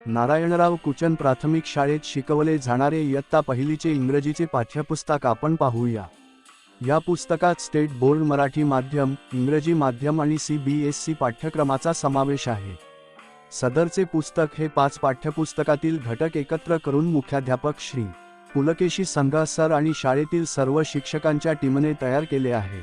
नारायणराव कुचन प्राथमिक शाळेत शिकवले जाणारे इयत्ता पहिलीचे इंग्रजीचे पाठ्यपुस्तक आपण पाहूया। या पुस्तकात स्टेट बोर्ड मराठी माध्यम, इंग्रजी माध्यम आणि CBSE पाठ्यक्रमाचा समावेश आहे। सदरचे पुस्तक हे 5 पाठ्यपुस्तकातील घटक एकत्र करून मुख्याध्यापक श्री पुलकेशी संघ सर आणि शाळेतील सर्व शिक्षकांच्या टीमने तयार केले आहे।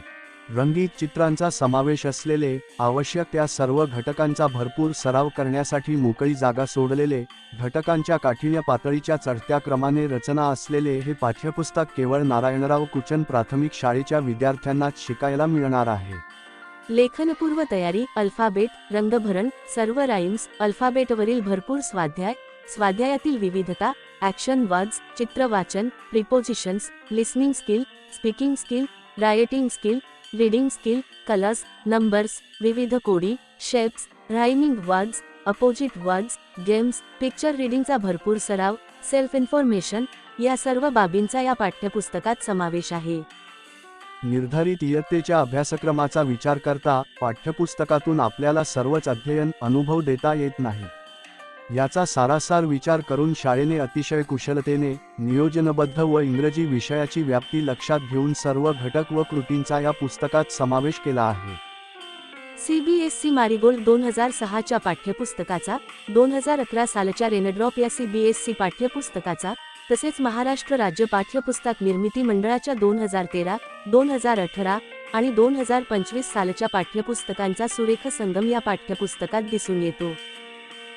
रंगीत चित्रांचा समावेश असलेले, आवश्यक त्या सर्व घटकांचा भरपूर सराव करण्यासाठी मोकळी जागा सोडलेले, घटकांच्या काठिण्य पातळीच्या चढत्या क्रमाने रचना असलेले हे पाठ्यपुस्तक केवळ नारायणराव कुचन प्राथमिक शाळेच्या विद्यार्थ्यांनाच शिकायला मिळणार आहे। लेखनपूर्व तयारी, अल्फाबेट, रंगभरण, सर्व राईम्स, अल्फाबेटवरील भरपूर स्वाध्याय, स्वाध्यायातील विविधता, ॲक्शन वर्ड्स, चित्रवाचन, prepositions, listening skill, speaking skill, writing skill, reading skill, colours, numbers, विविध कोडी, shapes, rhyming words, opposite words, games, picture रीडिंगचा भरपूर सराव, सेल्फ इन्फॉर्मेशन या सर्व बाबींचा या पाठ्यपुस्तकात समावेश आहे। निर्धारित इयत्तेच्या अभ्यासक्रमाचा विचार करता पाठ्यपुस्तकातून आपल्याला सर्वच अध्ययन अनुभव देता येत नाही। याचा सारासार विचार करून शाळेने अतिशय कुशलतेने, नियोजनबद्ध व इंग्रजी विषयाची व्याप्ती लक्षात घेऊन सर्व घटक व कृतींचा या पुस्तकात समावेश केला आहे। CBSE मारिगोल्ड 2006 च्या पाठ्यपुस्तकाचा, 2011 सालच्या रेनड्रॉप या CBSE पाठ्यपुस्तकाचा, तसेच महाराष्ट्र राज्य पाठ्यपुस्तक निर्मिती मंडळाच्या 2013, 2018 आणि 2025 सालच्या पाठ्यपुस्तकांचा सुरेख संगम या पाठ्यपुस्तकात दिसून येतो।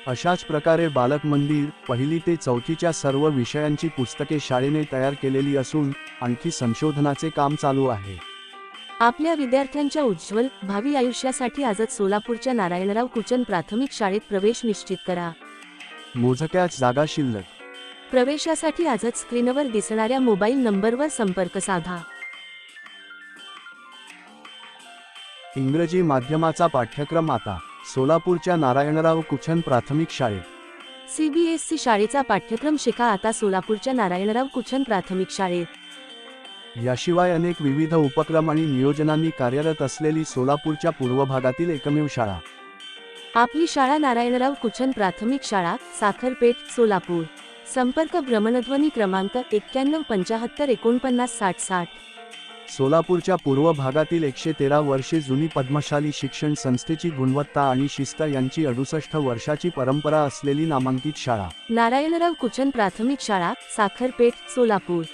अशाच प्रकारे बालक मंदिर 1ली ते 4थीच्या सर्व विषयांची पुस्तके शाळेने तयार केलेली असून आणखी संशोधनाचे काम चालू आहे। आपल्या विद्यार्थ्यांच्या उज्ज्वल भावी आयुष्यासाठी आजच सोलापूरच्या नारायणराव कुचन प्राथमिक शाळेत प्रवेश निश्चित करा। मोजक्याच जागा शिल्लक। प्रवेशासाठी आजच स्क्रीनवर दिसणाऱ्या मोबाईल नंबरवर संपर्क साधा। इंग्रजी माध्यमाचा पाठ्यक्रम आता सोलापूरच्या नारायणराव कुचन प्राथमिक शाळेत। CBSE शाळेचा पाठ्यक्रम शिका आता सोलापूरच्या नारायणराव कुचन प्राथमिक शाळेत। याशिवाय अनेक विविध उपक्रम आणि नियोजनांनी कार्यरत असलेली सोलापूरच्या पूर्व भागातील एकमेव शाळा। आपली शाळा नारायणराव कुचन प्राथमिक शाळा, साखरपेठ, सोलापूर। संपर्क भ्रमणध्वनी क्रमांक 91 75 49 60 60। सोलापूरच्या पूर्व भागातील 113 वर्षे जुनी पद्मशाली शिक्षण संस्थेची गुणवत्ता आणि शिस्त यांची 68 वर्षाची परंपरा असलेली नामांकित शाळा नारायणराव कुचन प्राथमिक शाळा, साखरपेठ, सोलापूर।